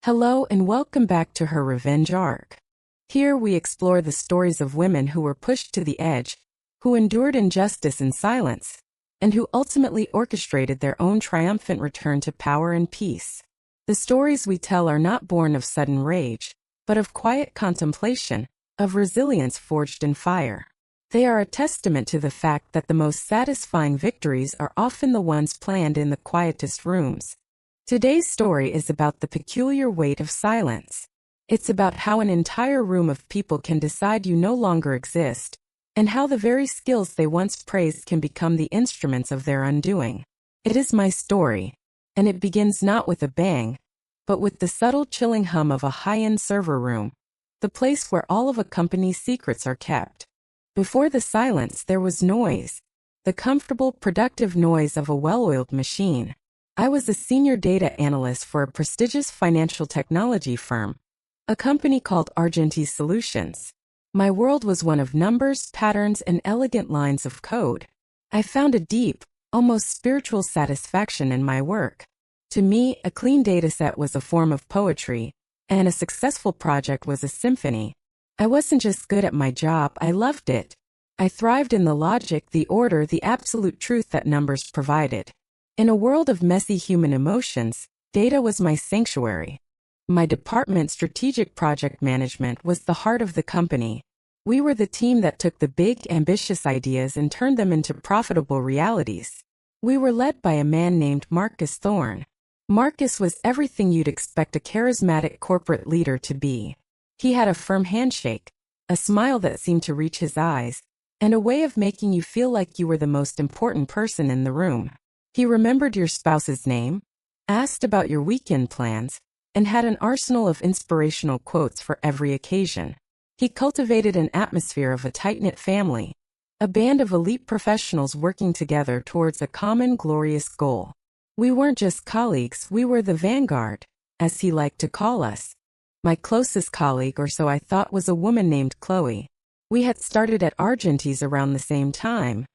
Hello and welcome back to her revenge arc. Here we explore the stories of women who were pushed to the edge, who endured injustice in silence, and who ultimately orchestrated their own triumphant return to power and peace. The stories we tell are not born of sudden rage, but of quiet contemplation, of resilience forged in fire. They are a testament to the fact that the most satisfying victories are often the ones planned in the quietest rooms. Today's story is about the peculiar weight of silence. It's about how an entire room of people can decide you no longer exist, and how the very skills they once praised can become the instruments of their undoing. It is my story, and it begins not with a bang, but with the subtle chilling hum of a high-end server room, the place where all of a company's secrets are kept. Before the silence there was noise, the comfortable, productive noise of a well-oiled machine. I was a senior data analyst for a prestigious financial technology firm, a company called Ostracized Solutions. My world was one of numbers, patterns, and elegant lines of code. I found a deep, almost spiritual satisfaction in my work. To me, a clean dataset was a form of poetry, and a successful project was a symphony. I wasn't just good at my job, I loved it. I thrived in the logic, the order, the absolute truth that numbers provided. In a world of messy human emotions, data was my sanctuary. My department, strategic project management, was the heart of the company. We were the team that took the big, ambitious ideas and turned them into profitable realities. We were led by a man named Marcus Thorne. Marcus was everything you'd expect a charismatic corporate leader to be. He had a firm handshake, a smile that seemed to reach his eyes, and a way of making you feel like you were the most important person in the room. He remembered your spouse's name, asked about your weekend plans, and had an arsenal of inspirational quotes for every occasion. He cultivated an atmosphere of a tight-knit family, a band of elite professionals working together towards a common glorious goal. We weren't just colleagues, we were the vanguard, as he liked to call us. My closest colleague, or so I thought, was a woman named Chloe. We had started at Argentines around the same time,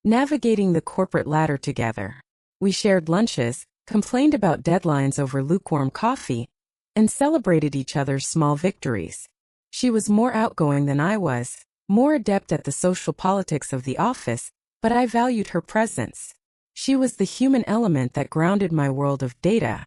navigating the corporate ladder together. We shared lunches, complained about deadlines over lukewarm coffee, and celebrated each other's small victories. She was more outgoing than I was, more adept at the social politics of the office, but I valued her presence. She was the human element that grounded my world of data.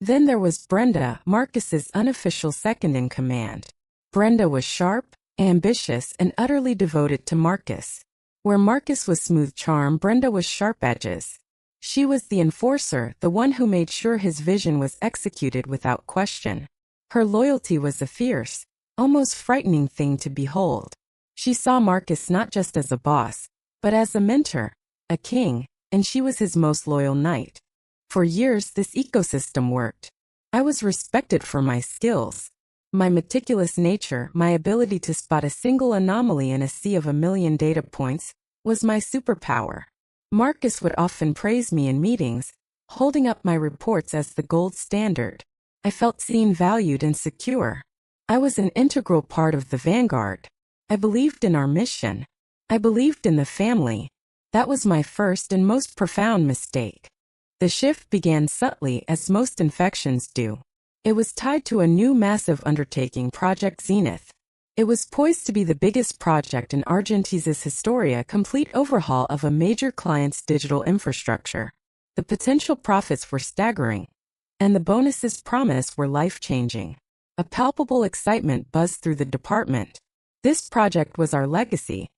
Then there was Brenda, Marcus's unofficial second-in-command. Brenda was sharp, ambitious, and utterly devoted to Marcus. Where Marcus was smooth charm, Brenda was sharp edges. She was the enforcer, the one who made sure his vision was executed without question. Her loyalty was a fierce, almost frightening thing to behold. She saw Marcus not just as a boss, but as a mentor, a king, and she was his most loyal knight. For years this ecosystem worked. I was respected for my skills. My meticulous nature, my ability to spot a single anomaly in a sea of a million data points, was my superpower. Marcus would often praise me in meetings, holding up my reports as the gold standard. I felt seen, valued, and secure. I was an integral part of the vanguard. I believed in our mission. I believed in the family. That was my first and most profound mistake. The shift began subtly, as most infections do. It was tied to a new massive undertaking, Project Zenith. It was poised to be the biggest project in Argentines' history, a complete overhaul of a major client's digital infrastructure. The potential profits were staggering, and the bonuses promised were life-changing. A palpable excitement buzzed through the department. This project was our legacy,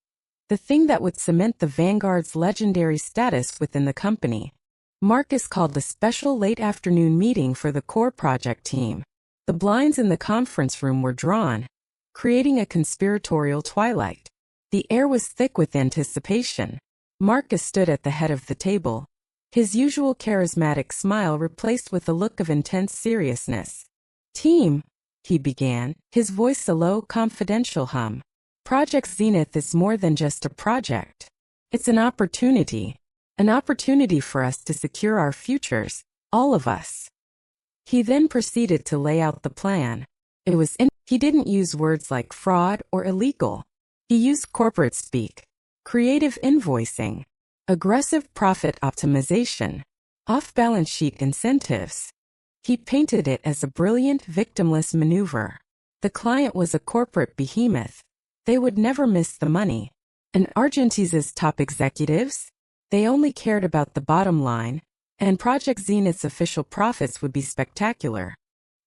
the thing that would cement the Vanguard's legendary status within the company. Marcus called a special late-afternoon meeting for the core project team. The blinds in the conference room were drawn, creating a conspiratorial twilight. The air was thick with anticipation. Marcus stood at the head of the table, his usual charismatic smile replaced with a look of intense seriousness. "Team," he began, his voice a low, confidential hum. "Project Zenith is more than just a project. It's an opportunity. An opportunity for us to secure our futures, all of us." He then proceeded to lay out the plan. He didn't use words like fraud or illegal. He used corporate speak, creative invoicing, aggressive profit optimization, off-balance sheet incentives. He painted it as a brilliant, victimless maneuver. The client was a corporate behemoth. They would never miss the money. And Argenti's top executives? They only cared about the bottom line, and Project Zenith's official profits would be spectacular.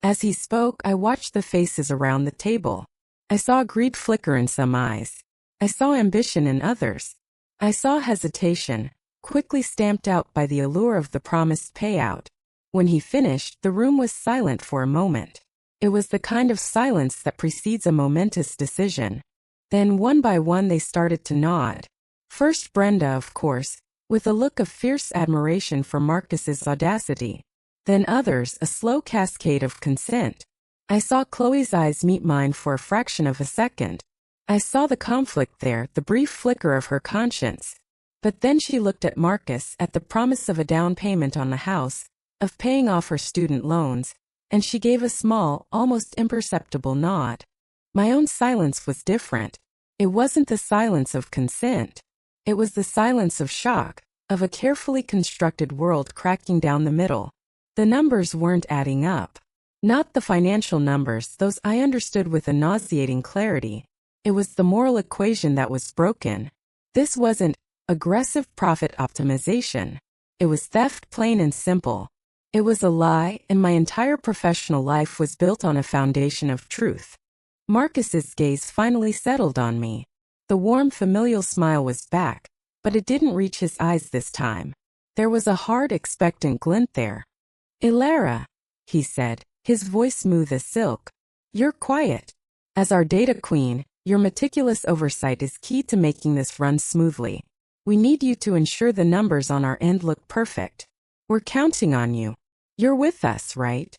As he spoke, I watched the faces around the table. I saw greed flicker in some eyes. I saw ambition in others. I saw hesitation, quickly stamped out by the allure of the promised payout. When he finished, the room was silent for a moment. It was the kind of silence that precedes a momentous decision. Then one by one they started to nod. First Brenda, of course, with a look of fierce admiration for Marcus's audacity. Then others, a slow cascade of consent. I saw Chloe's eyes meet mine for a fraction of a second. I saw the conflict there, the brief flicker of her conscience. But then she looked at Marcus, at the promise of a down payment on the house, of paying off her student loans, and she gave a small, almost imperceptible nod. My own silence was different. It wasn't the silence of consent. It was the silence of shock, of a carefully constructed world cracking down the middle. The numbers weren't adding up. Not the financial numbers, those I understood with a nauseating clarity. It was the moral equation that was broken. This wasn't aggressive profit optimization. It was theft, plain and simple. It was a lie, and my entire professional life was built on a foundation of truth. Marcus's gaze finally settled on me. The warm, familial smile was back, but it didn't reach his eyes this time. There was a hard, expectant glint there. "Ilara," he said, his voice smooth as silk. "You're quiet. As our data queen, your meticulous oversight is key to making this run smoothly. We need you to ensure the numbers on our end look perfect. We're counting on you. You're with us, right?"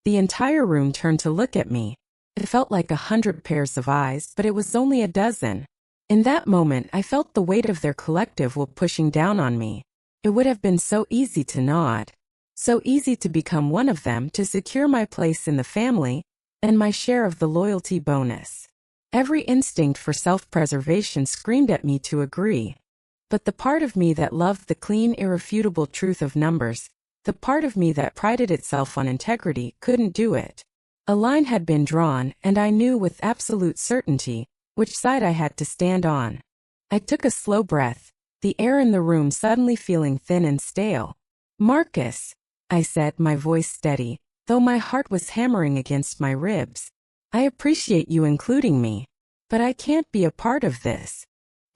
The entire room turned to look at me. It felt like 100 pairs of eyes, but it was only a dozen. In that moment, I felt the weight of their collective will pushing down on me. It would have been so easy to nod. So easy to become one of them, to secure my place in the family, and my share of the loyalty bonus. Every instinct for self-preservation screamed at me to agree. But the part of me that loved the clean, irrefutable truth of numbers, the part of me that prided itself on integrity, couldn't do it. A line had been drawn, and I knew with absolute certainty which side I had to stand on. I took a slow breath, the air in the room suddenly feeling thin and stale. "Marcus," I said, my voice steady, though my heart was hammering against my ribs. "I appreciate you including me, but I can't be a part of this."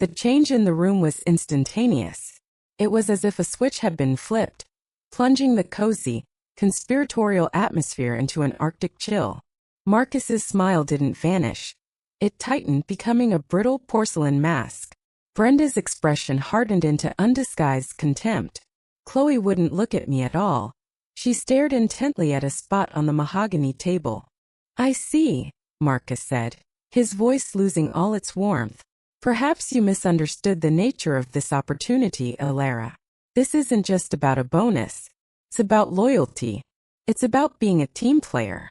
The change in the room was instantaneous. It was as if a switch had been flipped, plunging the cozy, conspiratorial atmosphere into an Arctic chill. Marcus's smile didn't vanish. It tightened, becoming a brittle porcelain mask. Brenda's expression hardened into undisguised contempt. Chloe wouldn't look at me at all. She stared intently at a spot on the mahogany table. "I see," Marcus said, his voice losing all its warmth. "Perhaps you misunderstood the nature of this opportunity, Ilara. This isn't just about a bonus. It's about loyalty. It's about being a team player."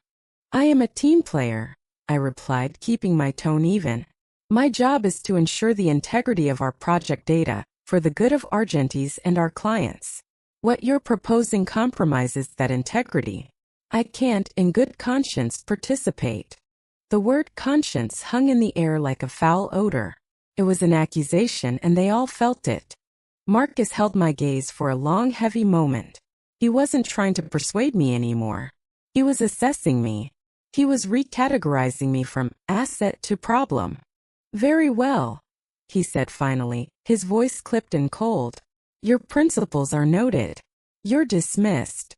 "I am a team player," I replied, keeping my tone even. "My job is to ensure the integrity of our project data, for the good of Argentis and our clients. What you're proposing compromises that integrity. I can't, in good conscience, participate." The word conscience hung in the air like a foul odor. It was an accusation, and they all felt it. Marcus held my gaze for a long, heavy moment. He wasn't trying to persuade me anymore. He was assessing me. He was recategorizing me from asset to problem. "Very well," he said finally, his voice clipped and cold. "Your principles are noted. You're dismissed."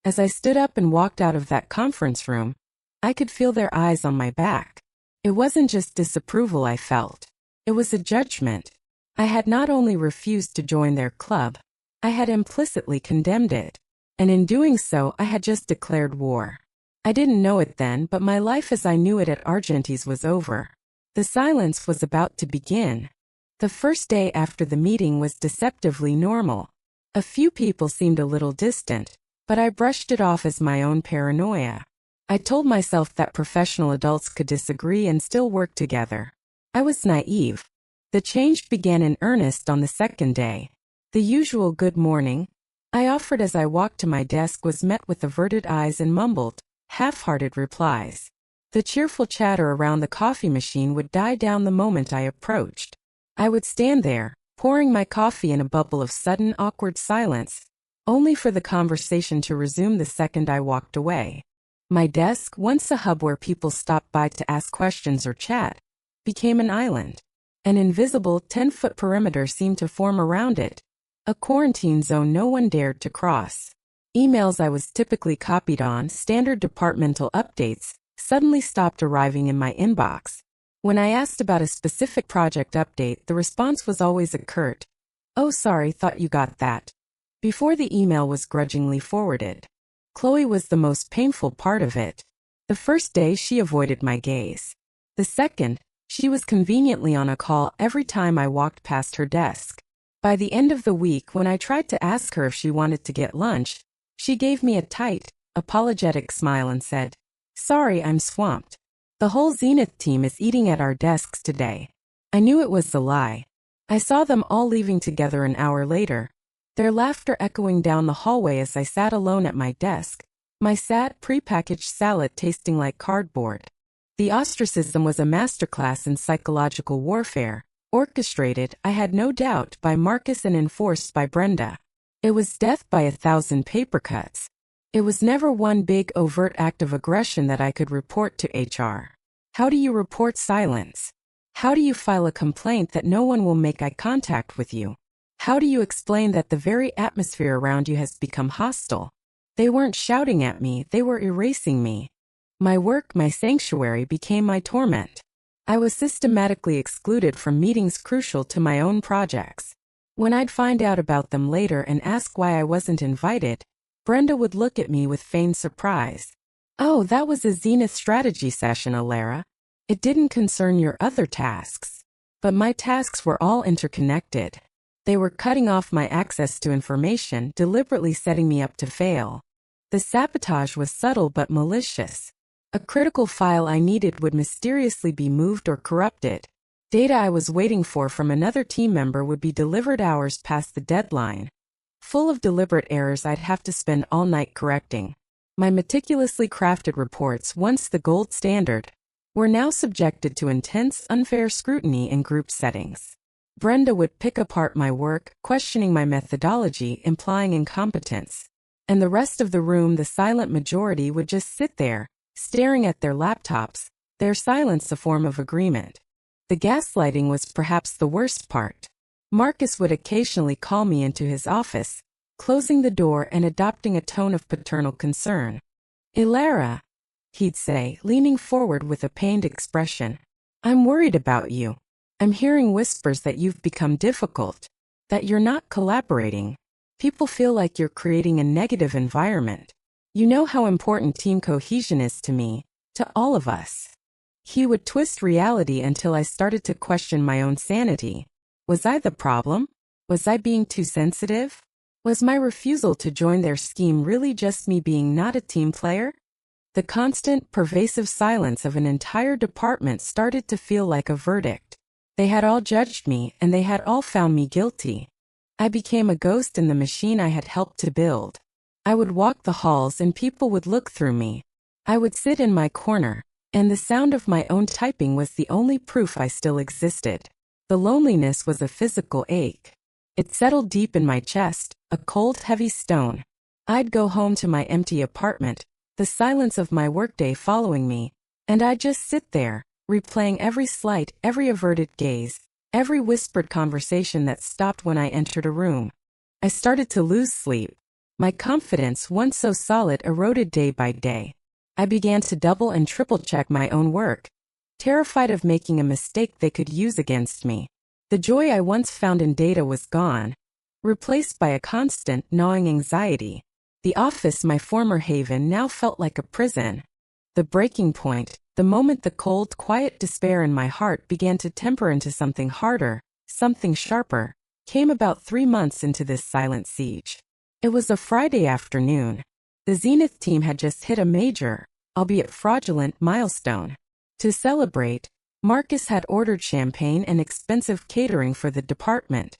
As I stood up and walked out of that conference room, I could feel their eyes on my back. It wasn't just disapproval I felt. It was a judgment. I had not only refused to join their club, I had implicitly condemned it. And in doing so, I had just declared war. I didn't know it then, but my life as I knew it at Argentis was over. The silence was about to begin. The first day after the meeting was deceptively normal. A few people seemed a little distant, but I brushed it off as my own paranoia. I told myself that professional adults could disagree and still work together. I was naive. The change began in earnest on the second day. The usual good morning. I offered as I walked to my desk, was met with averted eyes and mumbled, half-hearted replies. The cheerful chatter around the coffee machine would die down the moment I approached. I would stand there, pouring my coffee in a bubble of sudden awkward silence, only for the conversation to resume the second I walked away. My desk, once a hub where people stopped by to ask questions or chat, became an island. An invisible 10-foot perimeter seemed to form around it, a quarantine zone no one dared to cross. Emails I was typically copied on, standard departmental updates, suddenly stopped arriving in my inbox. When I asked about a specific project update, the response was always a curt, "Oh, sorry, thought you got that," before the email was grudgingly forwarded. Chloe was the most painful part of it. The first day, she avoided my gaze. The second, she was conveniently on a call every time I walked past her desk. By the end of the week, when I tried to ask her if she wanted to get lunch, she gave me a tight, apologetic smile and said, "Sorry, I'm swamped. The whole Zenith team is eating at our desks today." I knew it was a lie. I saw them all leaving together an hour later, their laughter echoing down the hallway as I sat alone at my desk, my sad, prepackaged salad tasting like cardboard. The ostracism was a masterclass in psychological warfare, orchestrated, I had no doubt, by Marcus and enforced by Brenda. It was death by 1,000 paper cuts. It was never one big overt act of aggression that I could report to HR. How do you report silence? How do you file a complaint that no one will make eye contact with you? How do you explain that the very atmosphere around you has become hostile? They weren't shouting at me, they were erasing me. My work, my sanctuary, became my torment. I was systematically excluded from meetings crucial to my own projects. When I'd find out about them later and ask why I wasn't invited, Brenda would look at me with feigned surprise. "Oh, that was a Zenith strategy session, Alara. It didn't concern your other tasks." But my tasks were all interconnected. They were cutting off my access to information, deliberately setting me up to fail. The sabotage was subtle but malicious. A critical file I needed would mysteriously be moved or corrupted. Data I was waiting for from another team member would be delivered hours past the deadline. Full of deliberate errors I'd have to spend all night correcting. My meticulously crafted reports, once the gold standard, were now subjected to intense, unfair scrutiny in group settings. Brenda would pick apart my work, questioning my methodology, implying incompetence. And the rest of the room, the silent majority, would just sit there, staring at their laptops, their silence a form of agreement. The gaslighting was perhaps the worst part. Marcus would occasionally call me into his office, closing the door and adopting a tone of paternal concern. "Ilara," he'd say, leaning forward with a pained expression, "I'm worried about you. I'm hearing whispers that you've become difficult, that you're not collaborating. People feel like you're creating a negative environment. You know how important team cohesion is to me, to all of us." He would twist reality until I started to question my own sanity. Was I the problem? Was I being too sensitive? Was my refusal to join their scheme really just me being not a team player? The constant, pervasive silence of an entire department started to feel like a verdict. They had all judged me, and they had all found me guilty. I became a ghost in the machine I had helped to build. I would walk the halls and people would look through me. I would sit in my corner, and the sound of my own typing was the only proof I still existed. The loneliness was a physical ache. It settled deep in my chest, a cold, heavy stone. I'd go home to my empty apartment, the silence of my workday following me, and I'd just sit there, replaying every slight, every averted gaze, every whispered conversation that stopped when I entered a room. I started to lose sleep. My confidence, once so solid, eroded day by day. I began to double and triple check my own work, terrified of making a mistake they could use against me. The joy I once found in data was gone, replaced by a constant, gnawing anxiety. The office, my former haven, now felt like a prison. The breaking point, the moment the cold, quiet despair in my heart began to temper into something harder, something sharper, came about 3 months into this silent siege. It was a Friday afternoon. The Zenith team had just hit a major, albeit fraudulent, milestone. To celebrate, Marcus had ordered champagne and expensive catering for the department.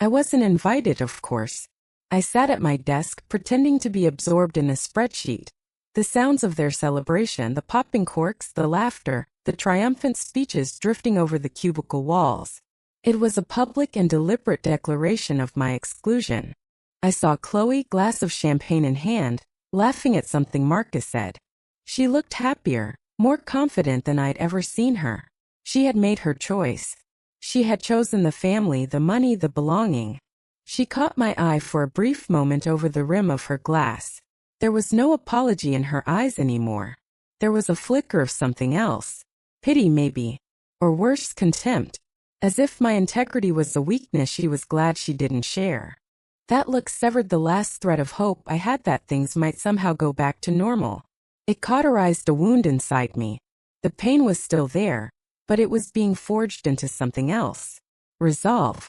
I wasn't invited, of course. I sat at my desk, pretending to be absorbed in a spreadsheet. The sounds of their celebration, the popping corks, the laughter, the triumphant speeches drifting over the cubicle walls. It was a public and deliberate declaration of my exclusion. I saw Chloe, glass of champagne in hand, laughing at something Marcus said. She looked happier, more confident than I'd ever seen her. She had made her choice. She had chosen the family, the money, the belonging. She caught my eye for a brief moment over the rim of her glass. There was no apology in her eyes anymore. There was a flicker of something else. Pity maybe. Or worse, contempt. As if my integrity was a weakness she was glad she didn't share. That look severed the last thread of hope I had that things might somehow go back to normal. It cauterized a wound inside me. The pain was still there, but it was being forged into something else. Resolve.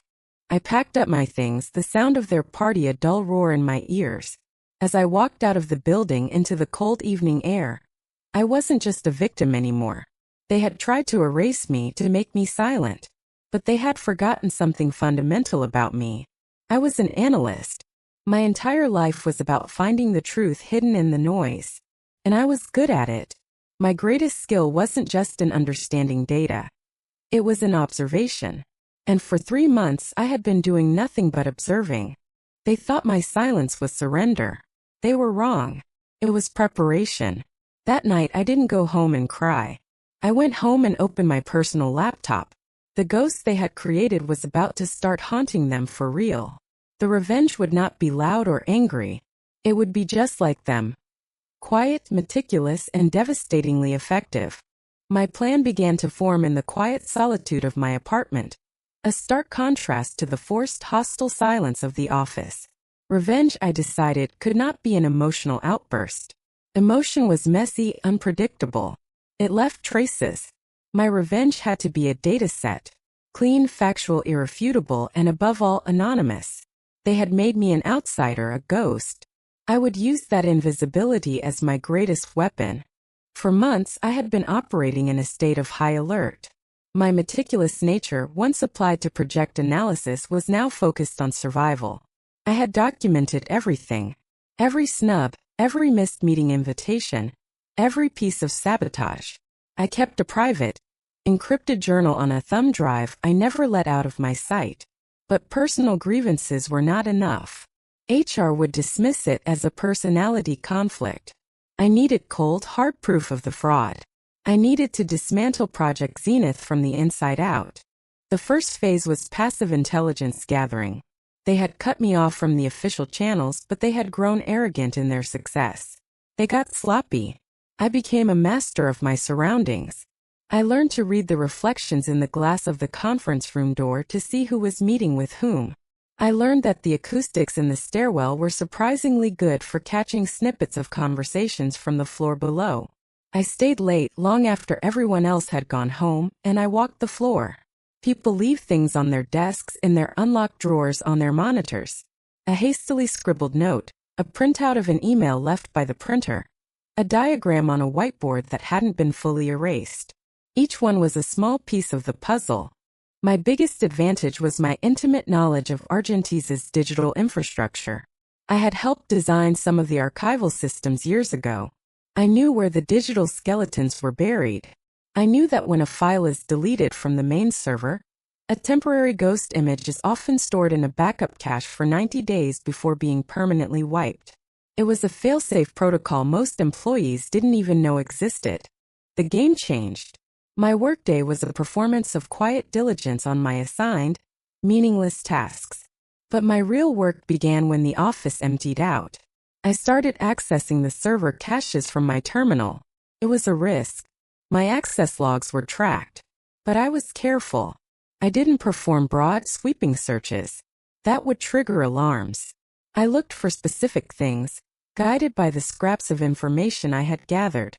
I packed up my things, the sound of their party a dull roar in my ears. As I walked out of the building into the cold evening air, I wasn't just a victim anymore. They had tried to erase me, to make me silent. But they had forgotten something fundamental about me. I was an analyst. My entire life was about finding the truth hidden in the noise. And I was good at it. My greatest skill wasn't just in understanding data. It was in observation. And for 3 months I had been doing nothing but observing. They thought my silence was surrender. They were wrong. It was preparation. That night I didn't go home and cry. I went home and opened my personal laptop. The ghost they had created was about to start haunting them for real. The revenge would not be loud or angry. It would be just like them. Quiet, meticulous, and devastatingly effective. My plan began to form in the quiet solitude of my apartment. A stark contrast to the forced, hostile silence of the office. Revenge, I decided, could not be an emotional outburst. Emotion was messy, unpredictable. It left traces. My revenge had to be a data set. Clean, factual, irrefutable, and above all, anonymous. They had made me an outsider, a ghost. I would use that invisibility as my greatest weapon. For months, I had been operating in a state of high alert. My meticulous nature, once applied to project analysis, was now focused on survival. I had documented everything. Every snub, every missed meeting invitation, every piece of sabotage. I kept a private, encrypted journal on a thumb drive I never let out of my sight. But personal grievances were not enough. HR would dismiss it as a personality conflict. I needed cold, hard proof of the fraud. I needed to dismantle Project Zenith from the inside out. The first phase was passive intelligence gathering. They had cut me off from the official channels, but they had grown arrogant in their success. They got sloppy. I became a master of my surroundings. I learned to read the reflections in the glass of the conference room door to see who was meeting with whom. I learned that the acoustics in the stairwell were surprisingly good for catching snippets of conversations from the floor below. I stayed late, long after everyone else had gone home, and I walked the floor. People leave things on their desks, in their unlocked drawers, on their monitors. A hastily scribbled note, a printout of an email left by the printer, a diagram on a whiteboard that hadn't been fully erased. Each one was a small piece of the puzzle. My biggest advantage was my intimate knowledge of Argentisa's digital infrastructure. I had helped design some of the archival systems years ago. I knew where the digital skeletons were buried. I knew that when a file is deleted from the main server, a temporary ghost image is often stored in a backup cache for 90 days before being permanently wiped. It was a fail-safe protocol most employees didn't even know existed. The game changed. My workday was a performance of quiet diligence on my assigned, meaningless tasks. But my real work began when the office emptied out. I started accessing the server caches from my terminal. It was a risk. My access logs were tracked. But I was careful. I didn't perform broad, sweeping searches. That would trigger alarms. I looked for specific things, guided by the scraps of information I had gathered.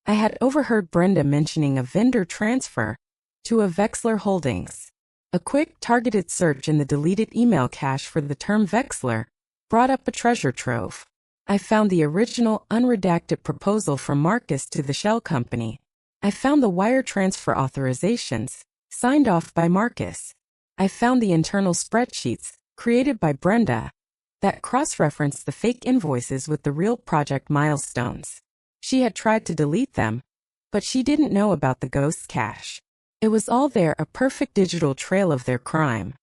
I had overheard Brenda mentioning a vendor transfer to a Vexler Holdings. A quick, targeted search in the deleted email cache for the term Vexler brought up a treasure trove. I found the original, unredacted proposal from Marcus to the shell company. I found the wire transfer authorizations, signed off by Marcus. I found the internal spreadsheets, created by Brenda. that cross-referenced the fake invoices with the real project milestones. She had tried to delete them, but she didn't know about the ghost cache. It was all there, a perfect digital trail of their crime.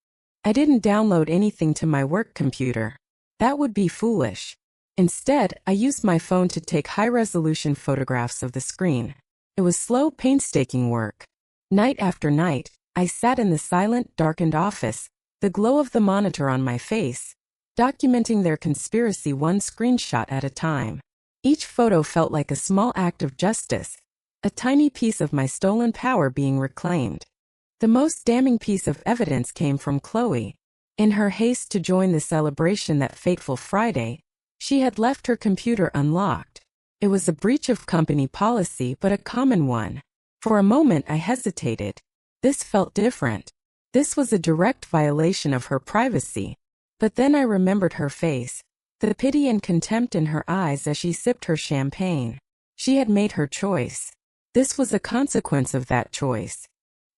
I didn't download anything to my work computer. That would be foolish. Instead, I used my phone to take high-resolution photographs of the screen. It was slow, painstaking work. Night after night, I sat in the silent, darkened office, the glow of the monitor on my face, documenting their conspiracy one screenshot at a time. Each photo felt like a small act of justice, a tiny piece of my stolen power being reclaimed. The most damning piece of evidence came from Chloe. In her haste to join the celebration that fateful Friday, she had left her computer unlocked. It was a breach of company policy, but a common one. For a moment I hesitated. This felt different. This was a direct violation of her privacy. But then I remembered her face, the pity and contempt in her eyes as she sipped her champagne. She had made her choice. This was a consequence of that choice.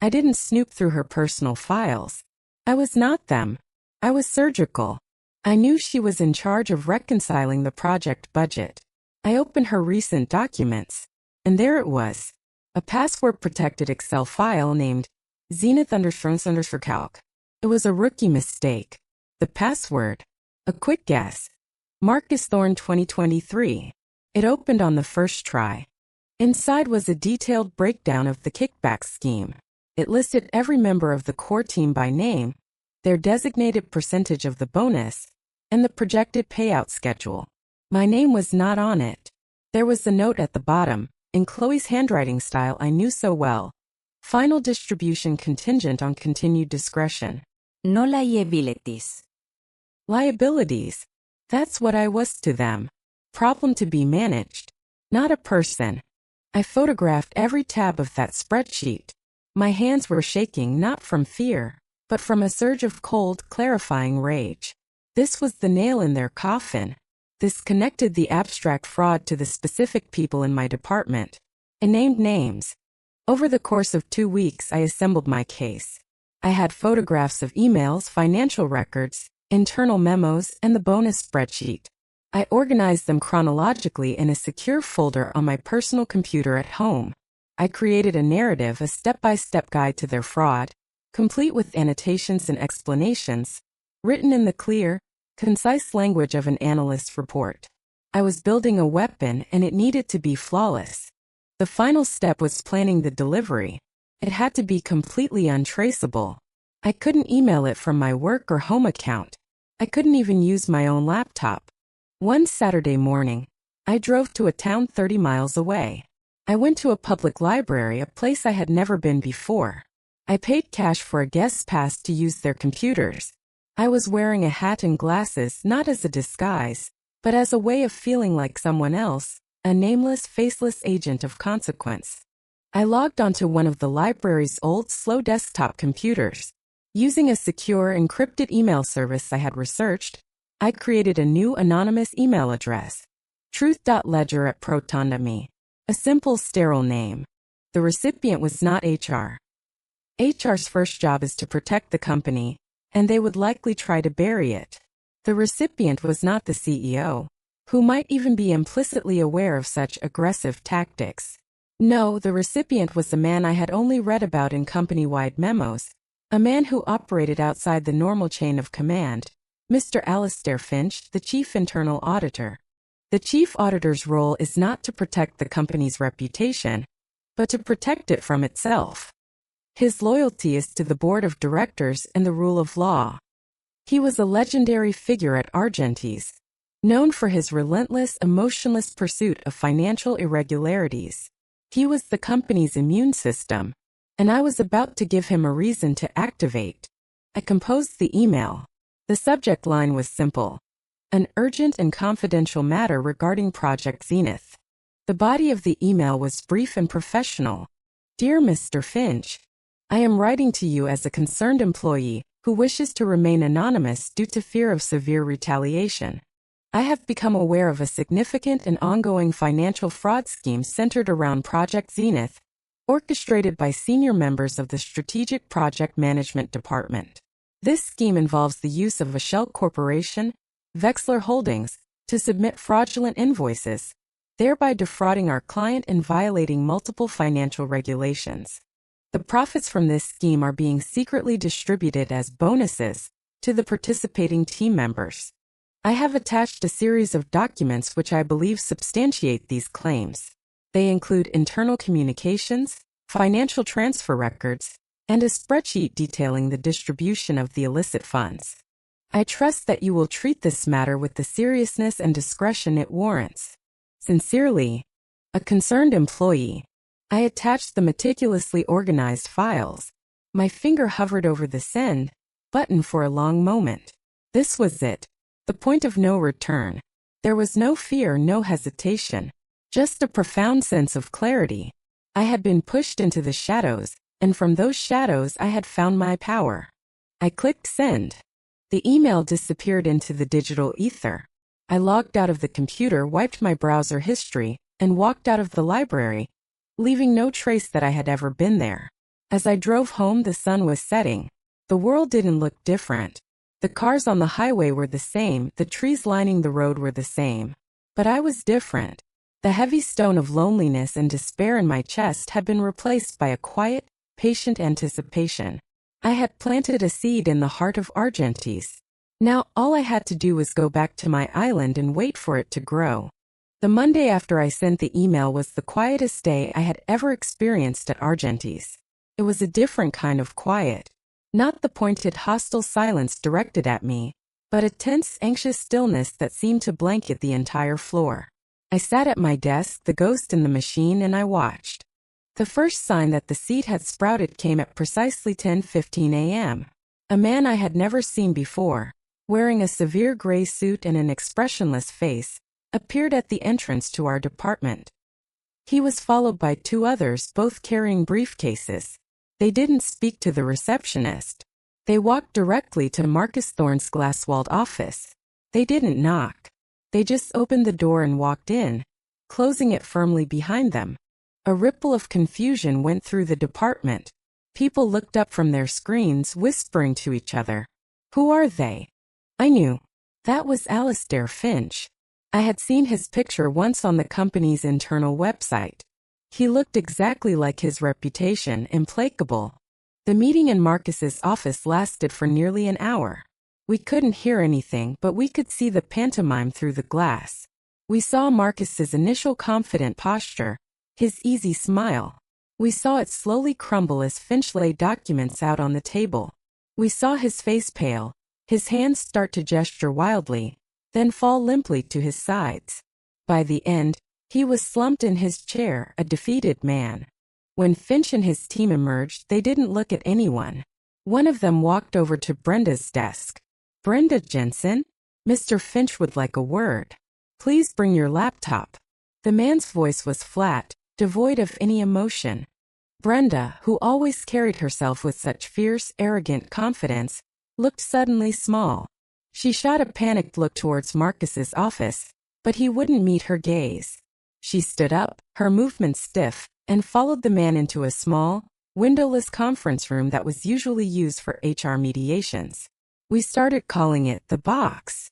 I didn't snoop through her personal files. I was not them. I was surgical. I knew she was in charge of reconciling the project budget. I opened her recent documents, and there it was. A password-protected Excel file named Zenith_calc. It was a rookie mistake. The password? A quick guess. Marcus Thorne 2023. It opened on the first try. Inside was a detailed breakdown of the kickback scheme. It listed every member of the core team by name, their designated percentage of the bonus, and the projected payout schedule. My name was not on it. There was a note at the bottom, in Chloe's handwriting style I knew so well. Final distribution contingent on continued discretion. No liabilities. Liabilities. That's what I was to them. Problem to be managed. Not a person. I photographed every tab of that spreadsheet. My hands were shaking not from fear, but from a surge of cold, clarifying rage. This was the nail in their coffin. This connected the abstract fraud to the specific people in my department. I named names. Over the course of 2 weeks I assembled my case. I had photographs of emails, financial records, internal memos, and the bonus spreadsheet. I organized them chronologically in a secure folder on my personal computer at home. I created a narrative, a step-by-step guide to their fraud, complete with annotations and explanations, written in the clear, concise language of an analyst's report. I was building a weapon, and it needed to be flawless. The final step was planning the delivery. It had to be completely untraceable. I couldn't email it from my work or home account. I couldn't even use my own laptop. One Saturday morning, I drove to a town 30 miles away. I went to a public library, a place I had never been before. I paid cash for a guest pass to use their computers. I was wearing a hat and glasses not as a disguise, but as a way of feeling like someone else, a nameless, faceless agent of consequence. I logged onto one of the library's old, slow desktop computers. Using a secure, encrypted email service I had researched, I created a new anonymous email address. Truth.ledger@proton.me. A simple, sterile name. The recipient was not HR. HR's first job is to protect the company, and they would likely try to bury it. The recipient was not the CEO, who might even be implicitly aware of such aggressive tactics. No, the recipient was a man I had only read about in company-wide memos, a man who operated outside the normal chain of command, Mr. Alistair Finch, the chief internal auditor. The chief auditor's role is not to protect the company's reputation, but to protect it from itself. His loyalty is to the board of directors and the rule of law. He was a legendary figure at Argentees, known for his relentless, emotionless pursuit of financial irregularities. He was the company's immune system, and I was about to give him a reason to activate. I composed the email. The subject line was simple: an urgent and confidential matter regarding Project Zenith. The body of the email was brief and professional. Dear Mr. Finch, I am writing to you as a concerned employee who wishes to remain anonymous due to fear of severe retaliation. I have become aware of a significant and ongoing financial fraud scheme centered around Project Zenith, orchestrated by senior members of the Strategic Project Management Department. This scheme involves the use of a shell corporation, Vexler Holdings, to submit fraudulent invoices, thereby defrauding our client and violating multiple financial regulations. The profits from this scheme are being secretly distributed as bonuses to the participating team members. I have attached a series of documents which I believe substantiate these claims. They include internal communications, financial transfer records, and a spreadsheet detailing the distribution of the illicit funds. I trust that you will treat this matter with the seriousness and discretion it warrants. Sincerely, a concerned employee. I attached the meticulously organized files. My finger hovered over the send button for a long moment. This was it. The point of no return. There was no fear, no hesitation. Just a profound sense of clarity. I had been pushed into the shadows, and from those shadows I had found my power. I clicked send. The email disappeared into the digital ether. I logged out of the computer, wiped my browser history, and walked out of the library, leaving no trace that I had ever been there. As I drove home, the sun was setting. The world didn't look different. The cars on the highway were the same, the trees lining the road were the same. But I was different. The heavy stone of loneliness and despair in my chest had been replaced by a quiet, patient anticipation. I had planted a seed in the heart of Argentes. Now all I had to do was go back to my island and wait for it to grow. The Monday after I sent the email was the quietest day I had ever experienced at Argentes. It was a different kind of quiet. Not the pointed, hostile silence directed at me, but a tense, anxious stillness that seemed to blanket the entire floor. I sat at my desk, the ghost in the machine, and I watched. The first sign that the seed had sprouted came at precisely 10:15 a.m. A man I had never seen before, wearing a severe gray suit and an expressionless face, appeared at the entrance to our department. He was followed by two others, both carrying briefcases. They didn't speak to the receptionist. They walked directly to Marcus Thorne's glass-walled office. They didn't knock. They just opened the door and walked in, closing it firmly behind them. A ripple of confusion went through the department. People looked up from their screens, whispering to each other. Who are they? I knew. That was Alistair Finch. I had seen his picture once on the company's internal website. He looked exactly like his reputation, implacable. The meeting in Marcus's office lasted for nearly an hour. We couldn't hear anything, but we could see the pantomime through the glass. We saw Marcus's initial confident posture, his easy smile. We saw it slowly crumble as Finch laid documents out on the table. We saw his face pale, his hands start to gesture wildly, then fall limply to his sides. By the end, he was slumped in his chair, a defeated man. When Finch and his team emerged, they didn't look at anyone. One of them walked over to Brenda's desk. Brenda Jensen? Mr. Finch would like a word. Please bring your laptop. The man's voice was flat, devoid of any emotion. Brenda, who always carried herself with such fierce, arrogant confidence, looked suddenly small. She shot a panicked look towards Marcus's office, but he wouldn't meet her gaze. She stood up, her movements stiff, and followed the man into a small, windowless conference room that was usually used for HR mediations. We started calling it the box.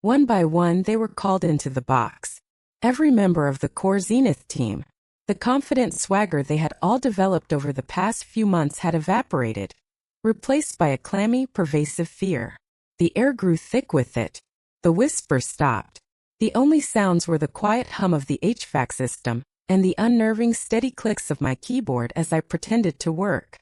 One by one, they were called into the box. Every member of the core Zenith team. The confident swagger they had all developed over the past few months had evaporated, replaced by a clammy, pervasive fear. The air grew thick with it. The whispers stopped. The only sounds were the quiet hum of the HVAC system and the unnerving, steady clicks of my keyboard as I pretended to work.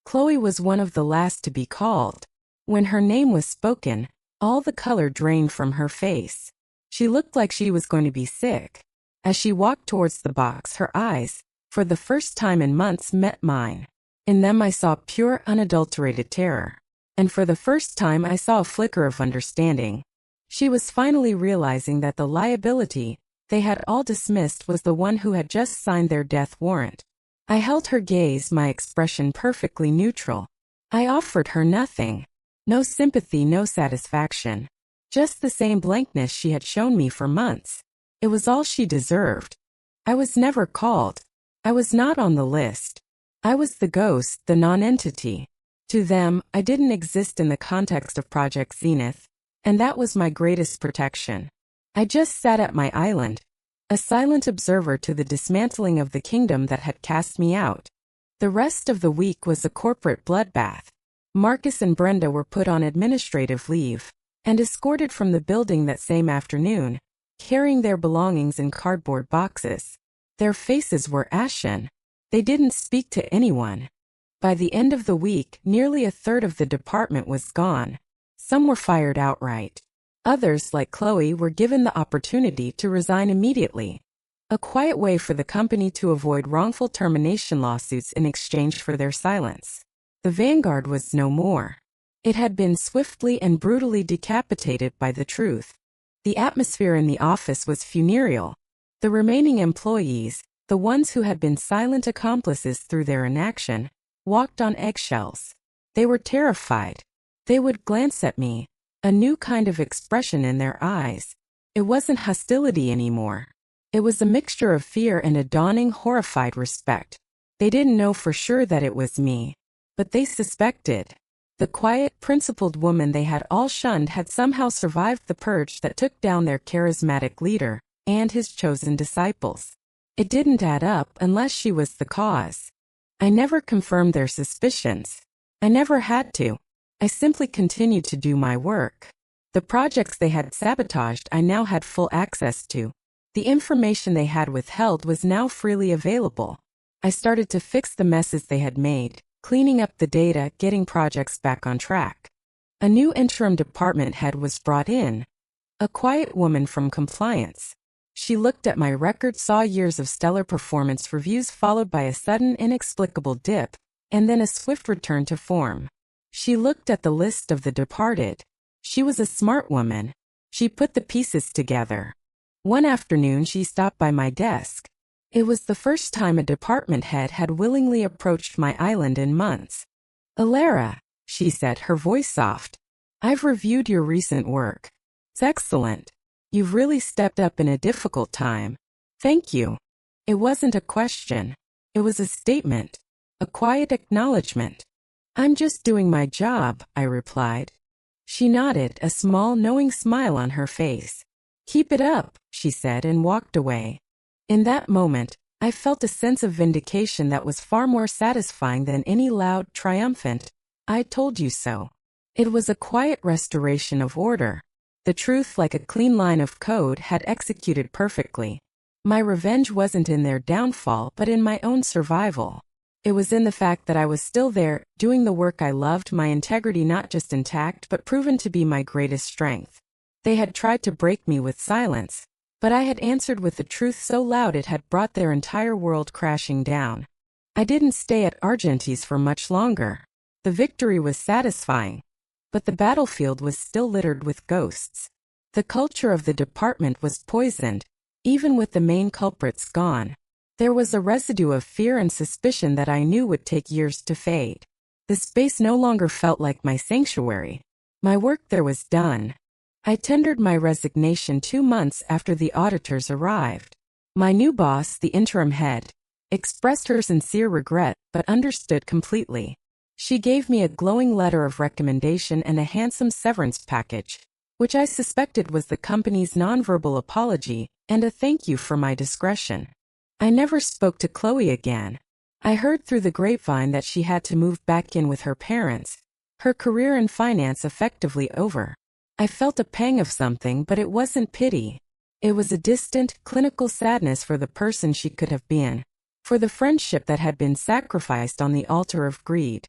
Chloe was one of the last to be called. When her name was spoken, all the color drained from her face. She looked like she was going to be sick. As she walked towards the box, her eyes, for the first time in months, met mine. In them I saw pure, unadulterated terror. And for the first time I saw a flicker of understanding. She was finally realizing that the liability they had all dismissed was the one who had just signed their death warrant. I held her gaze, my expression perfectly neutral. I offered her nothing. No sympathy, no satisfaction. Just the same blankness she had shown me for months. It was all she deserved. I was never called. I was not on the list. I was the ghost, the non-entity. To them, I didn't exist in the context of Project Zenith. And that was my greatest protection. I just sat at my island, a silent observer to the dismantling of the kingdom that had cast me out. The rest of the week was a corporate bloodbath. Marcus and Brenda were put on administrative leave and escorted from the building that same afternoon, carrying their belongings in cardboard boxes. Their faces were ashen. They didn't speak to anyone. By the end of the week, nearly a third of the department was gone. Some were fired outright. Others, like Chloe, were given the opportunity to resign immediately. A quiet way for the company to avoid wrongful termination lawsuits in exchange for their silence. The vanguard was no more. It had been swiftly and brutally decapitated by the truth. The atmosphere in the office was funereal. The remaining employees, the ones who had been silent accomplices through their inaction, walked on eggshells. They were terrified. They would glance at me, a new kind of expression in their eyes. It wasn't hostility anymore. It was a mixture of fear and a dawning horrified respect. They didn't know for sure that it was me, but they suspected. The quiet, principled woman they had all shunned had somehow survived the purge that took down their charismatic leader and his chosen disciples. It didn't add up unless she was the cause. I never confirmed their suspicions. I never had to. I simply continued to do my work. The projects they had sabotaged I now had full access to. The information they had withheld was now freely available. I started to fix the messes they had made, cleaning up the data, getting projects back on track. A new interim department head was brought in, a quiet woman from compliance. She looked at my record, saw years of stellar performance reviews followed by a sudden inexplicable dip, and then a swift return to form. She looked at the list of the departed. She was a smart woman. She put the pieces together. One afternoon she stopped by my desk. It was the first time a department head had willingly approached my island in months. "Alara," she said, her voice soft. "I've reviewed your recent work. It's excellent. You've really stepped up in a difficult time. Thank you." It wasn't a question. It was a statement. A quiet acknowledgement. "I'm just doing my job," I replied. She nodded, a small, knowing smile on her face. "Keep it up," she said, and walked away. In that moment, I felt a sense of vindication that was far more satisfying than any loud, triumphant, "I told you so." It was a quiet restoration of order. The truth, like a clean line of code, had executed perfectly. My revenge wasn't in their downfall, but in my own survival. It was in the fact that I was still there, doing the work I loved, my integrity not just intact but proven to be my greatest strength. They had tried to break me with silence, but I had answered with the truth so loud it had brought their entire world crashing down. I didn't stay at Argente's for much longer. The victory was satisfying, but the battlefield was still littered with ghosts. The culture of the department was poisoned, even with the main culprits gone. There was a residue of fear and suspicion that I knew would take years to fade. The space no longer felt like my sanctuary. My work there was done. I tendered my resignation 2 months after the auditors arrived. My new boss, the interim head, expressed her sincere regret but understood completely. She gave me a glowing letter of recommendation and a handsome severance package, which I suspected was the company's nonverbal apology and a thank you for my discretion. I never spoke to Chloe again. I heard through the grapevine that she had to move back in with her parents, her career in finance effectively over. I felt a pang of something, but it wasn't pity. It was a distant, clinical sadness for the person she could have been, for the friendship that had been sacrificed on the altar of greed.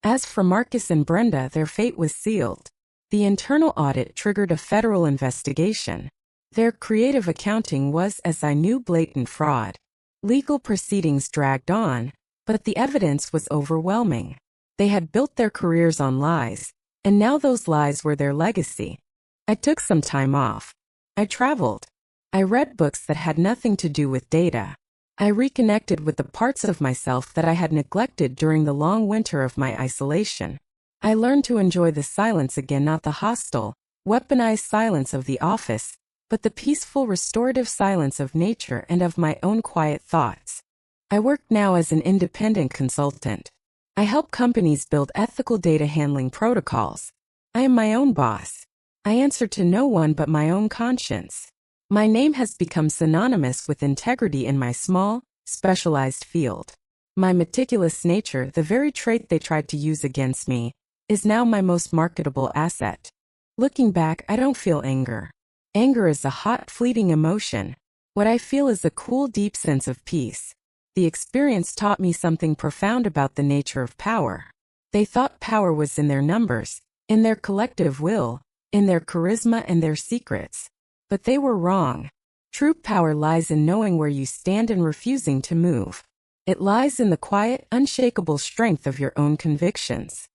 As for Marcus and Brenda, their fate was sealed. The internal audit triggered a federal investigation. Their creative accounting was, as I knew, blatant fraud. Legal proceedings dragged on, but the evidence was overwhelming. They had built their careers on lies, and now those lies were their legacy. I took some time off. I traveled. I read books that had nothing to do with data. I reconnected with the parts of myself that I had neglected during the long winter of my isolation. I learned to enjoy the silence again, not the hostile, weaponized silence of the office, but the peaceful, restorative silence of nature and of my own quiet thoughts. I work now as an independent consultant. I help companies build ethical data handling protocols. I am my own boss. I answer to no one but my own conscience. My name has become synonymous with integrity in my small, specialized field. My meticulous nature, the very trait they tried to use against me, is now my most marketable asset. Looking back, I don't feel anger. Anger is a hot, fleeting emotion. What I feel is a cool, deep sense of peace. The experience taught me something profound about the nature of power. They thought power was in their numbers, in their collective will, in their charisma and their secrets. But they were wrong. True power lies in knowing where you stand and refusing to move. It lies in the quiet, unshakable strength of your own convictions.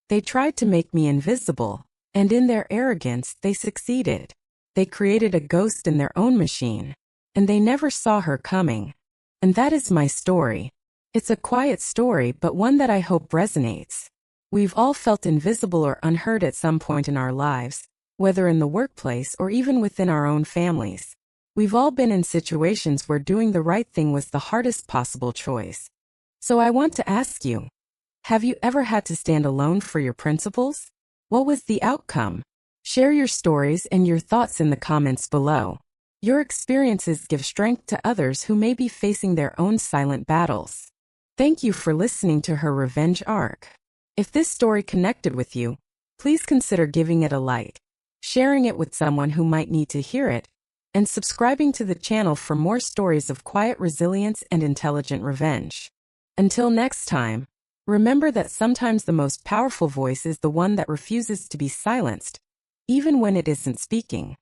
They tried to make me invisible, and in their arrogance, they succeeded. They created a ghost in their own machine, and they never saw her coming. And that is my story. It's a quiet story, but one that I hope resonates. We've all felt invisible or unheard at some point in our lives, whether in the workplace or even within our own families. We've all been in situations where doing the right thing was the hardest possible choice. So I want to ask you, have you ever had to stand alone for your principles? What was the outcome? Share your stories and your thoughts in the comments below. Your experiences give strength to others who may be facing their own silent battles. Thank you for listening to her revenge arc. If this story connected with you, please consider giving it a like, sharing it with someone who might need to hear it, and subscribing to the channel for more stories of quiet resilience and intelligent revenge. Until next time, remember that sometimes the most powerful voice is the one that refuses to be silenced, even when it isn't speaking.